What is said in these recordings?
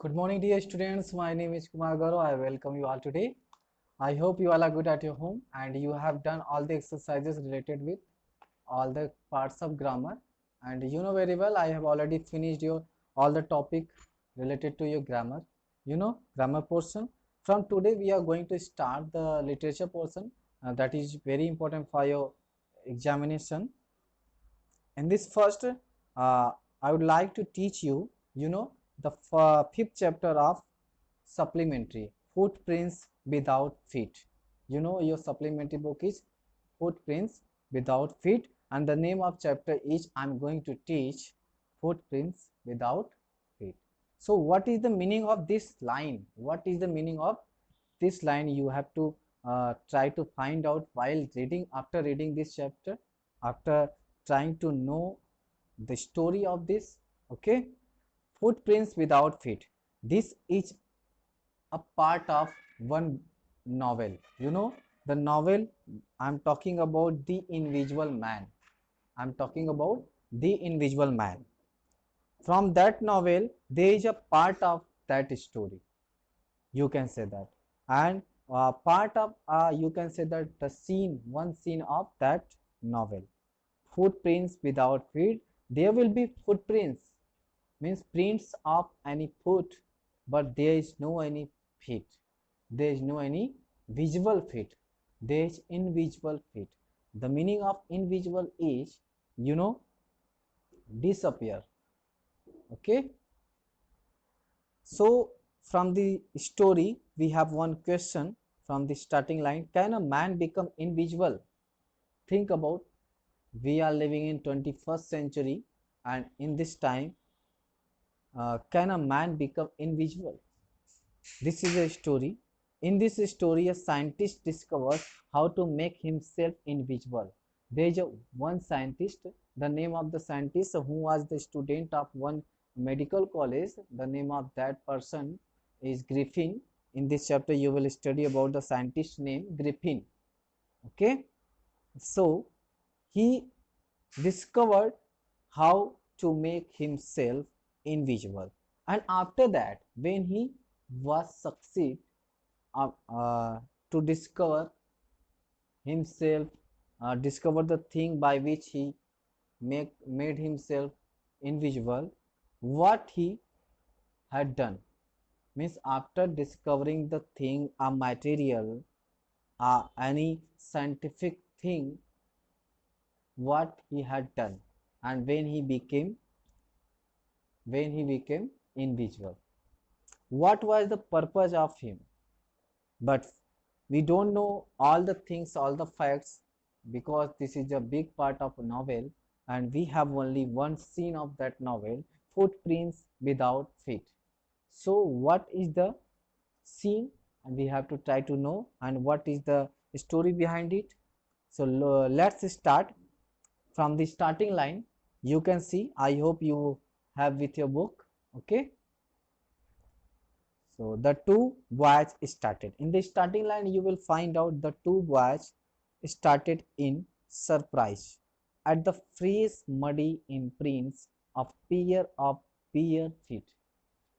Good morning, dear students. My name is Kumar Gaurav. I welcome you all today. I hope you all are good at your home and you have done all the exercises related with all the parts of grammar. And you know very well, I have already finished your all the topic related to your grammar. Grammar portion. From today, we are going to start the literature portion. That is very important for your examination. In this first, I would like to teach you, the fifth chapter of supplementary footprints without feet. Your supplementary book is footprints without feet, and the name of chapter is I'm going to teach footprints without feet. So what is the meaning of this line? What is the meaning of this line? You have to try to find out while reading, after reading this chapter, after trying to know the story of this. Okay, footprints without feet, this is a part of one novel. The novel, I'm talking about the Invisible Man. I'm talking about the Invisible Man. From that novel, there is a part of that story, you can say that. And part of, you can say that the scene, one scene of that novel. Footprints without feet, there will be footprints, means prints of any foot, but there is no any feet, there is no any visible feet, there is invisible feet. The meaning of invisible is, you know disappear. Okay, so from the story we have one question from the starting line: can a man become invisible? Think about, we are living in 21st century, and in this time, can a man become invisible? This is a story. In this story, a scientist discovers how to make himself invisible. There is one scientist, the name of the scientist who was the student of one medical college, the name of that person is Griffin. In this chapter, you will study about the scientist name Griffin. Okay, so he discovered how to make himself invisible, and after that, when he was succeed uh, uh, to discover himself, discover the thing by which he made himself invisible, what he had done, means after discovering the thing, a material, any scientific thing, what he had done, and when he became invisible, what was the purpose of him. But we don't know all the things, all the facts, because this is a big part of a novel and we have only one scene of that novel: footprints without feet. So what is the scene, and we have to try to know, and what is the story behind it. So let's start from the starting line. You can see, I hope you have with your book. Okay, so the two voyage started. In the starting line, you will find out the two voyage started in surprise at the fresh muddy imprints of bare feet.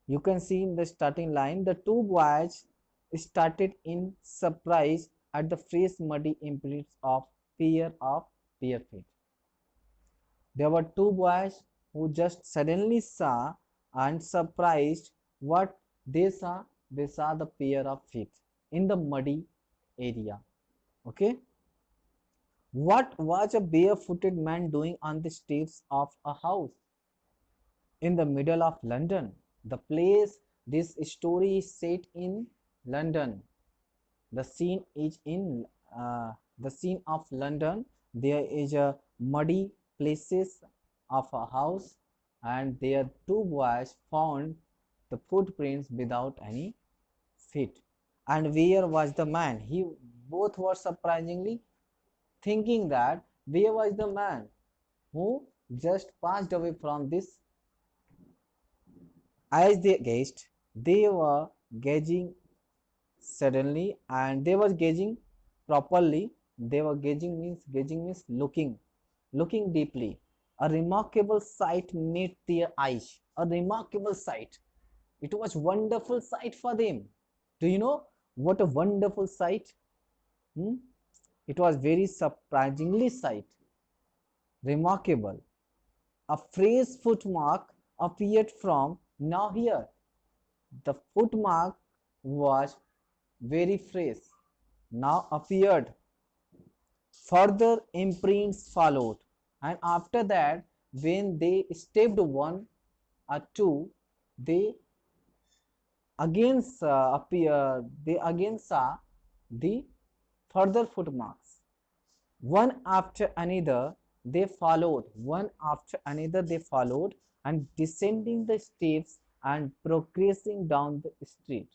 You can see in the starting line, the two voyage started in surprise at the fresh muddy imprints of bare feet. There were two boys who just suddenly saw and surprised what they saw. They saw the pair of feet in the muddy area. Okay, what was a barefooted man doing on the steps of a house in the middle of London? The place this story is set in London. The scene is in the scene of London. There is a muddy places of a house, and there two boys found the footprints without any feet. And where was the man? He both were surprisingly thinking that where was the man who just passed away from this. As they gazed, they were gazing suddenly, and they were gazing properly. They were gazing means looking deeply. A remarkable sight met their eyes. A remarkable sight. It was wonderful sight for them. Do you know what a wonderful sight? Hmm? It was very surprisingly sight, remarkable. A fresh footmark appeared from now here. The footmark was very fresh. Now appeared. Further imprints followed, and after that, when they stepped one or two, they they again saw the further footmarks. One after another, they followed. One after another, they followed, and descending the steps and progressing down the street.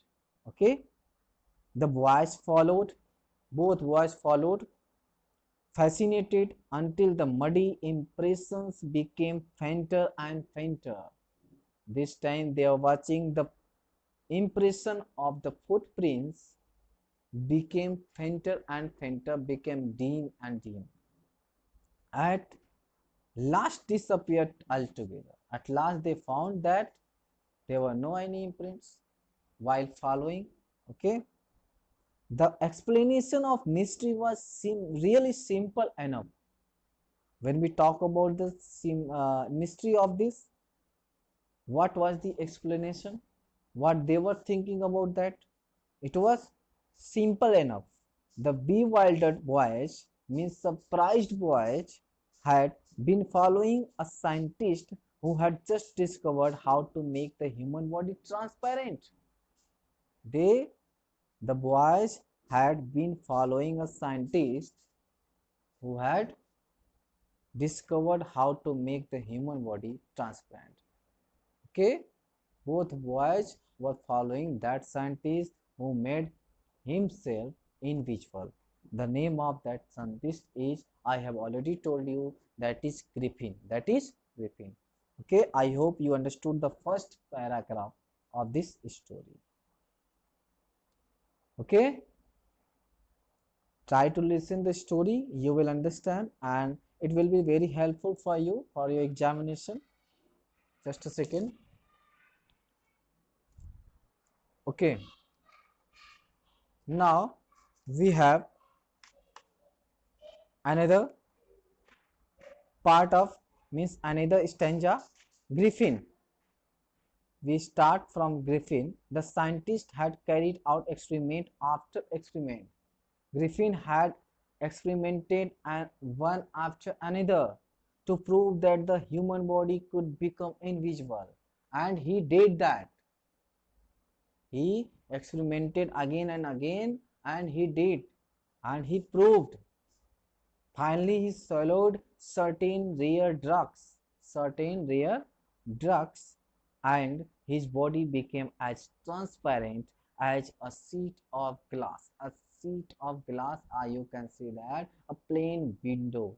Okay, the boys followed. Both boys followed, fascinated until the muddy impressions became fainter and fainter. This time they are watching the impression of the footprints became fainter and fainter, became dim and dim. At last disappeared altogether. At last they found that there were no any imprints while following. Okay, the explanation of mystery was really simple enough. When we talk about the mystery of this, what was the explanation? What they were thinking about that? It was simple enough. The bewildered voyage means surprised voyage had been following a scientist who had just discovered how to make the human body transparent. They, the boys, had been following a scientist who had discovered how to make the human body transparent. Okay, both boys were following that scientist who made himself invisible. The name of that scientist is, I have already told you, that is Griffin. That is Griffin. Okay, I hope you understood the first paragraph of this story. Okay, try to listen the story, you will understand, and it will be very helpful for you for your examination. Just a second. Okay, now we have another part of, means another stanza. Griffin. We start from Griffin. The scientist had carried out experiment after experiment. Griffin had experimented and one after another to prove that the human body could become invisible, and he did that. He experimented again and again, and he did, and he proved. Finally, he swallowed certain rare drugs, and his body became as transparent as a sheet of glass. A sheet of glass, you can see that, a plain window.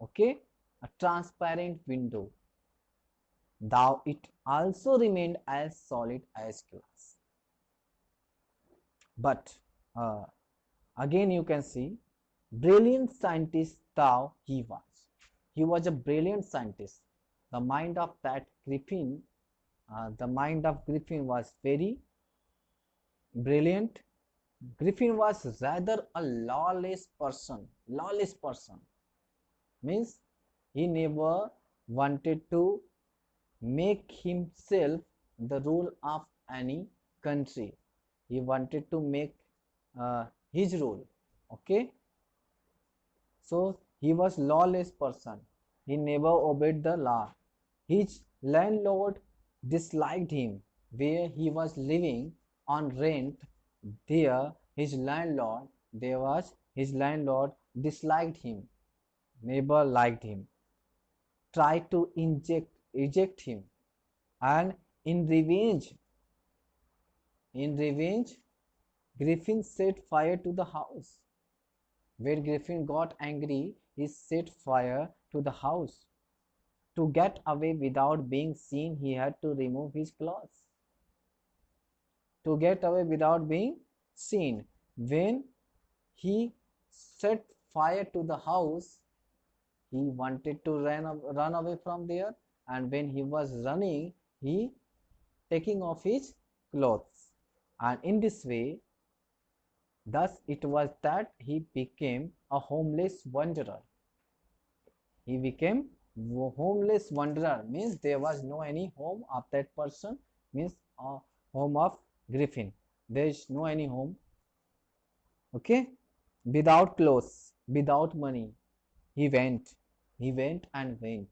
Okay, a transparent window. Though it also remained as solid as glass. But again, you can see, brilliant scientist thou he was. He was a brilliant scientist. The mind of that Griffin, the mind of Griffin was very brilliant. Griffin was rather a lawless person. Lawless person means he never wanted to make himself the rule of any country. He wanted to make his rule. Okay, so he was lawless person. He never obeyed the law. His landlord disliked him. Where he was living on rent, his landlord disliked him, never liked him, tried to eject him, and in revenge, Griffin set fire to the house. When Griffin got angry, he set fire to the house. To get away without being seen, he had to remove his clothes. To get away without being seen. When he set fire to the house, he wanted to run away from there, and when he was running, he taking off his clothes, and in this way, thus it was that he became a homeless wanderer. He became homeless wanderer, means there was no any home of that person, means a home of Griffin. There is no any home. Okay, without clothes, without money, he went, and went,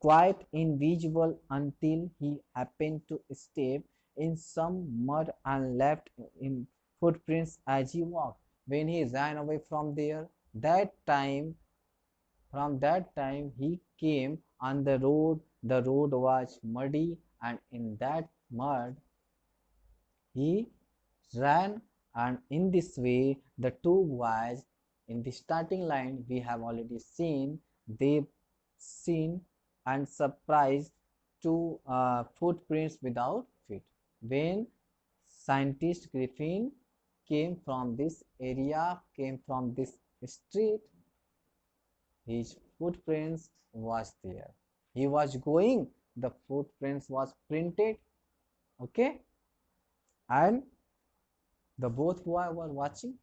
quite invisible until he happened to step in some mud and left in footprints as he walked. When he ran away from there, from that time he came on the road. The road was muddy, and in that mud he ran, and in this way the two boys in the starting line we have already seen, they seen and surprised two footprints without feet. When scientist Griffin came from this area, came from this street, his footprints was there. He was going, the footprints was printed, okay, and the both boys were watching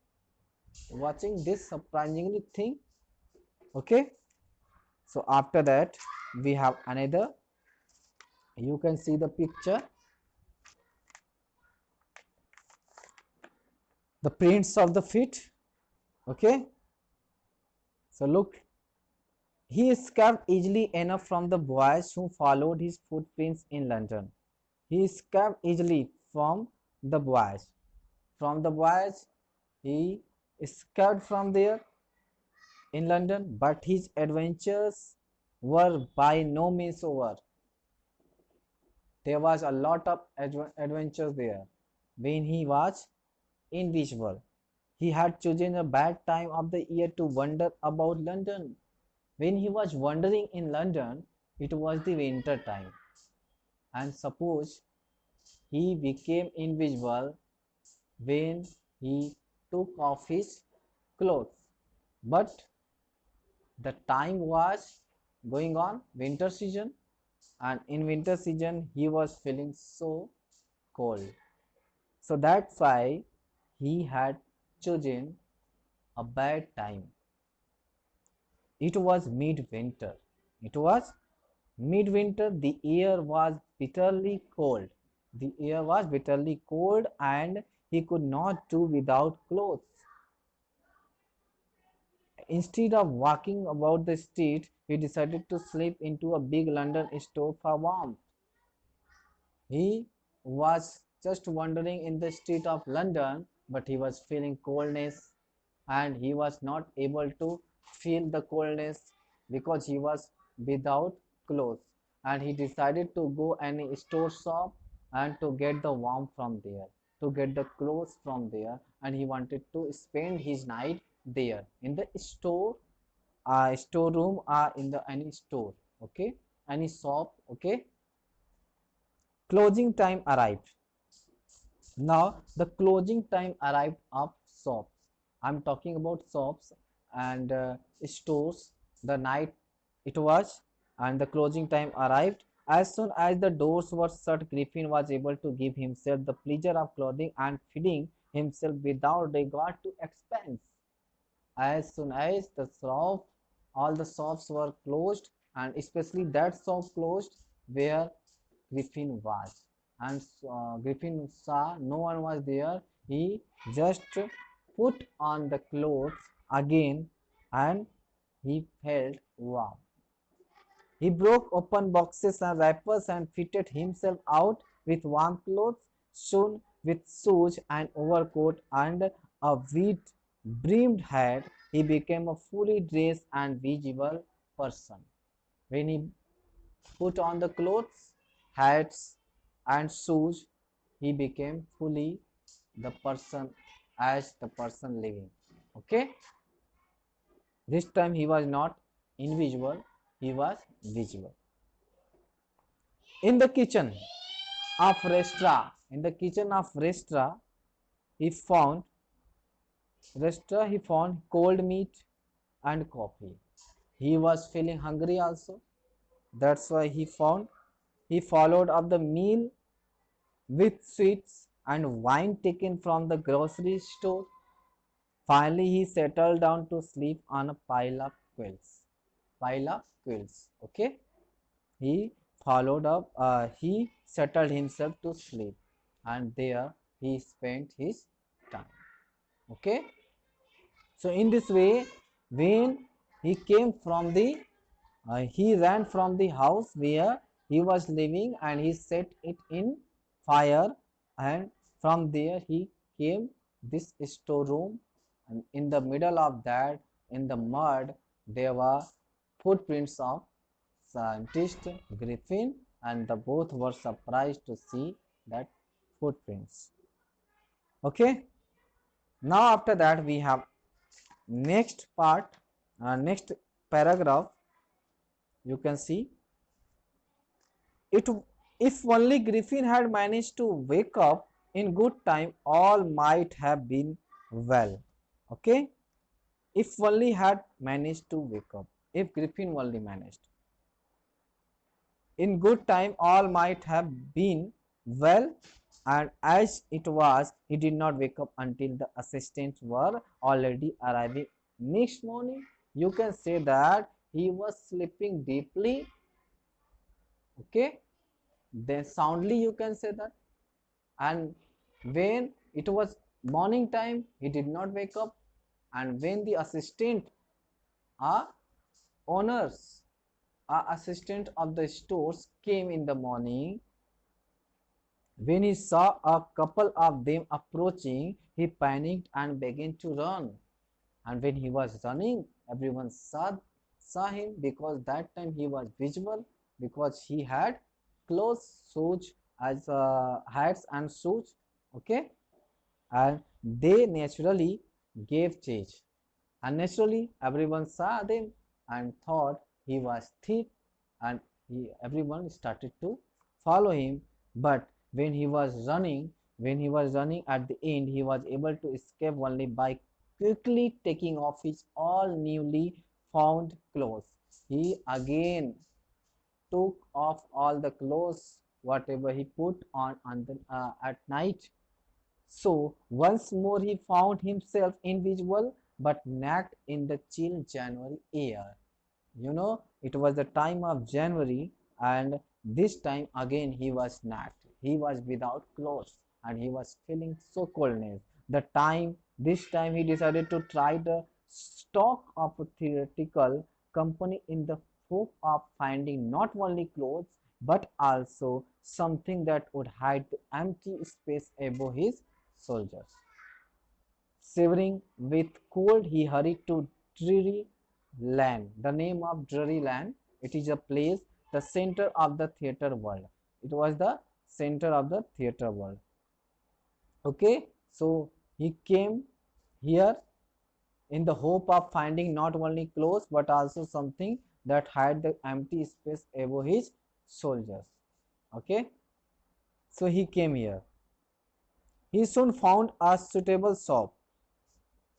this surprisingly thing, okay. So after that we have another, you can see the picture, the prints of the feet, okay. So look, he escaped easily enough from the boys who followed his footprints in London. He escaped easily the boys from the boys he escaped from there in London, but his adventures were by no means over. There was a lot of adventures there. When he was invisible, he had chosen a bad time of the year to wander about London. When he was wandering in London, it was the winter time, and suppose he became invisible when he took off his clothes. But the time was going on winter season, and in winter season he was feeling so cold. So that's why he had chosen a bad time. It was midwinter. It was midwinter. The air was bitterly cold. The air was bitterly cold, and he could not do without clothes. Instead of walking about the street, he decided to slip into a big London store for warmth. He was just wandering in the street of London, but he was feeling coldness, and he was not able to feel the coldness because he was without clothes. And he decided to go any store shop and to get the warmth from there, to get the clothes from there, and he wanted to spend his night there in the storeroom, or in the any store, okay, any shop, okay. Closing time arrived. Now the closing time arrived of shops. I'm talking about shops and stores. The night it was, and the closing time arrived. As soon as the doors were shut, Griffin was able to give himself the pleasure of clothing and feeding himself without regard to expense. As soon as all the shops were closed, and especially that shop closed where Griffin was, and Griffin saw no one was there. He just put on the clothes again, and he felt warm. He broke open boxes and wrappers and fitted himself out with warm clothes. Soon, with shoes and overcoat and a wheat brimmed hat, he became a fully dressed and visible person. When he put on the clothes, hats, and shoes, he became fully the person, as the person living. Okay, this time he was not invisible, he was visible. In the kitchen of Restra, he found cold meat and coffee. He was feeling hungry also. That's why he followed up the meal with sweets and wine taken from the grocery store. Finally, he settled down to sleep on a pile of quilts. Pile of quilts. Okay. He followed up. He settled himself to sleep, and there he spent his time. Okay. So in this way, when he came from the he ran from the house where he was living and he set it in fire, and from there he came this storeroom, and in the middle of that, in the mud, there were footprints of scientist Griffin, and the both were surprised to see that footprints. Okay, now after that we have next part, next paragraph. You can see it. If only Griffin had managed to wake up in good time, all might have been well. Okay, if only had managed to wake up, if Griffin only managed in good time, all might have been well. And as it was, he did not wake up until the assistants were already arriving. Next morning, you can say that he was sleeping deeply. Okay, then soundly you can say that. And when it was morning time, he did not wake up. And when the assistant, uh, owners, assistant of the stores came in the morning, when he saw a couple of them approaching, he panicked and began to run. And when he was running, everyone saw him, because that time he was visible, because he had clothes, shoes, as hats and shoes. Okay, and they naturally gave chase. And naturally, everyone saw them and thought he was thief, and everyone started to follow him. But when he was running at the end, he was able to escape only by quickly taking off his all newly found clothes. He again took off all the clothes, whatever he put on at night. So once more he found himself invisible but naked in the chill January air. You know, it was the time of January, and this time again he was naked. He was without clothes and he was feeling so coldness. This time he decided to try the stock of a theoretical company in the hope of finding not only clothes but also something that would hide the empty space above his soldiers. Shivering with cold, he hurried to Drury Lane. The name of Drury Lane, it is a place, the center of the theatre world. It was the center of the theatre world. Okay, so he came here in the hope of finding not only clothes but also something that hide the empty space above his soldiers. Okay, so he came here. He soon found a suitable shop.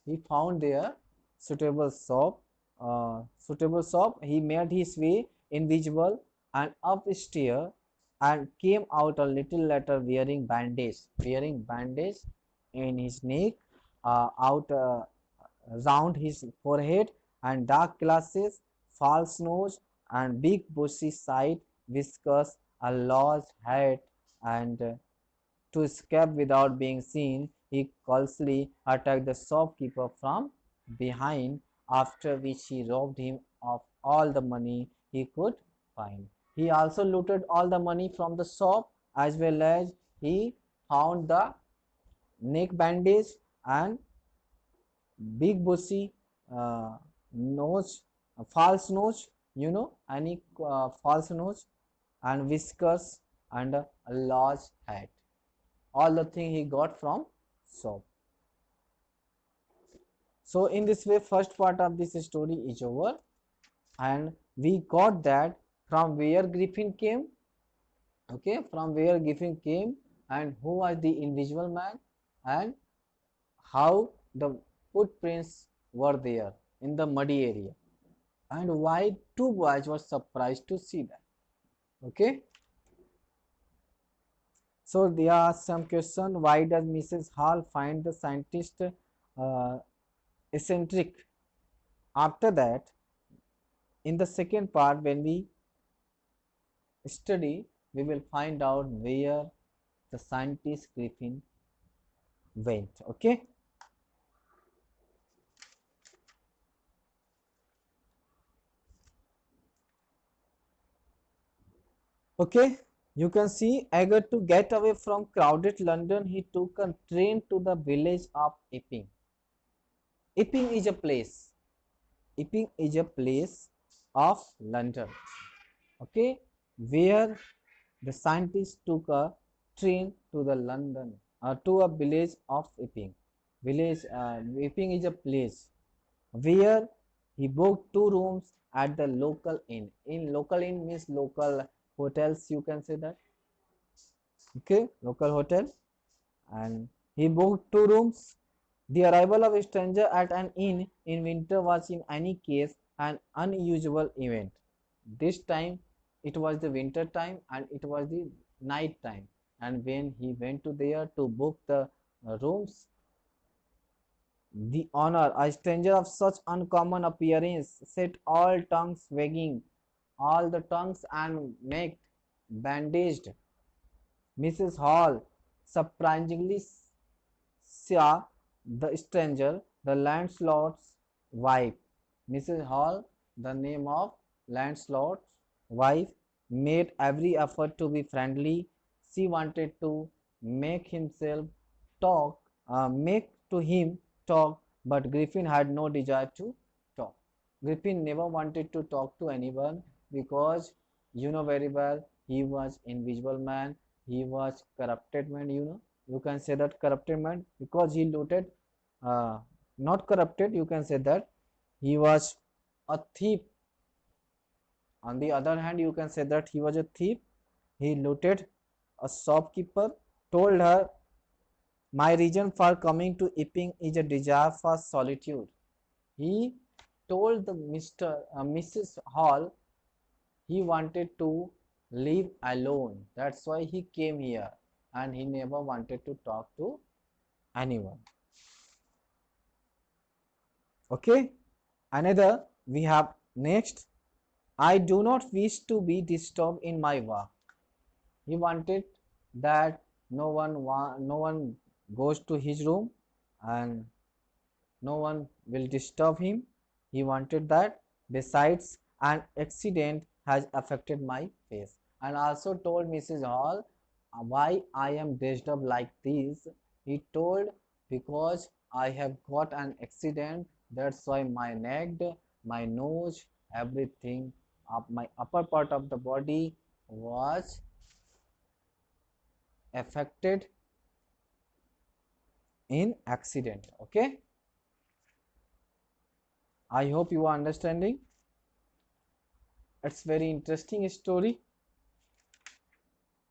He found there suitable shop. He made his way invisible and upstairs, and came out a little later wearing bandage in his neck, out round his forehead, and dark glasses, false nose, and big bushy side whiskers, a large hat, and to escape without being seen, he callously attacked the shopkeeper from behind, after which he robbed him of all the money he could find. He also looted all the money from the shop, as well as he found the neck bandage and big bushy nose, false nose, any false nose, and whiskers, and a large hat. All the thing he got from shop. So in this way, first part of this story is over, and we got that from where Griffin came. Okay, from where Griffin came, and who was the invisible man, and how the footprints were there in the muddy area, and why two boys were surprised to see that. Okay, So there are some question. Why does Mrs. Hall find the scientist eccentric? After that, in the second part, when we study, we will find out where the scientist Griffin went. Okay. Okay. You can see, eager to get away from crowded London, he took a train to the village of Epping. Epping is a place. Epping is a place of London. Okay, where the scientist took a train to the London, to a village of Epping. Village, Epping is a place where he booked 2 rooms at the local inn. In local inn means local hotels, you can say that. Okay, local hotel, and he booked 2 rooms. The arrival of a stranger at an inn in winter was in any case an unusual event. This time it was the winter time and it was the night time, and when he went to there to book the rooms, the honor, a stranger of such uncommon appearance, set all tongues wagging, all the tongues and neck bandaged. Mrs. Hall surprisingly saw the stranger, the landlord's wife. Mrs. Hall, the name of landlord's wife, made every effort to be friendly. She wanted to talk, make to him talk, but Griffin had no desire to talk. Griffin never wanted to talk to anyone because you know very well he was invisible man, he was corrupted man, you know. You can say that corrupted man because he looted, uh, not corrupted, you can say that he was a thief. On the other hand, you can say that he was a thief. He looted. A shopkeeper told her, my reason for coming to Epping is a desire for solitude. He told the Mrs. Hall he wanted to live alone. That's why he came here and he never wanted to talk to anyone. Okay. Another we have next. I do not wish to be disturbed in my work. He wanted that no one goes to his room and no one will disturb him. He wanted that. Besides, an accident has affected my face, and also told Mrs. Hall why I am dressed up like this. He told, because I have got an accident, that's why my neck, my nose, everything of my upper part of the body was affected in accident. Okay, I hope you are understanding. It's very interesting story,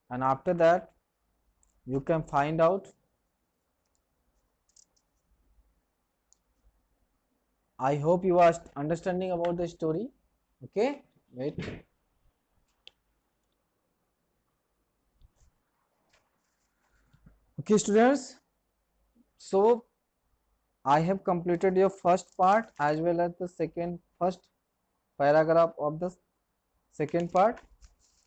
and after that you can find out. I hope you are understanding about the story. Okay, wait. Okay, students, so I have completed your first part as well as the first paragraph of the second part.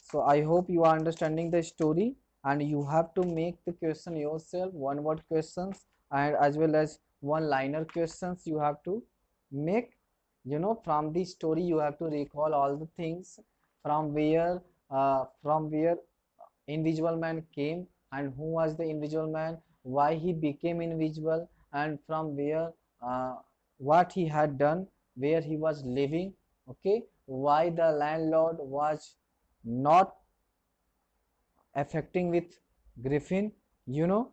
So I hope you are understanding the story, and you have to make the question yourself, one word questions and as well as one liner questions you have to make. You know, from the story you have to recall all the things, from where invisible man came and who was the invisible man, why he became invisible, and from where, what he had done, where he was living. Okay, why the landlord was not affecting with Griffin, you know,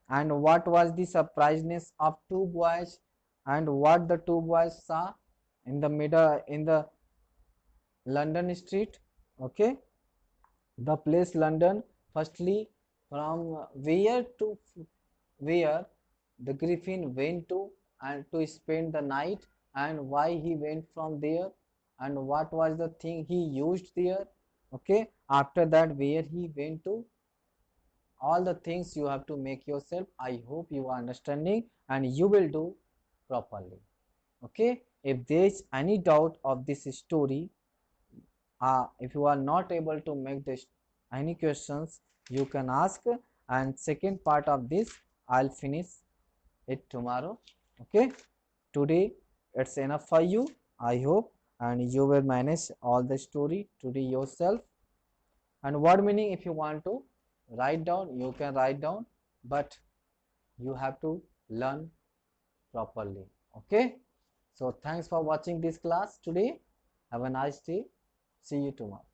and what was the surpriseness of 2 boys, and what the 2 boys saw in the middle in the London street. Okay, the place London. Firstly, from where to where the Griffin went to and to spend the night, and why he went from there, and what was the thing he used there. Okay, after that where he went to, all the things you have to make yourself. I hope you are understanding and you will do properly. Okay, if there is any doubt of this story, if you are not able to make this any questions, you can ask, and second part of this I'll finish it tomorrow. Okay, today it's enough for you, I hope, and you will manage all the story today yourself. And word meaning, if you want to write down, you can write down, but you have to learn properly. Okay, so thanks for watching this class today. Have a nice day. See you tomorrow.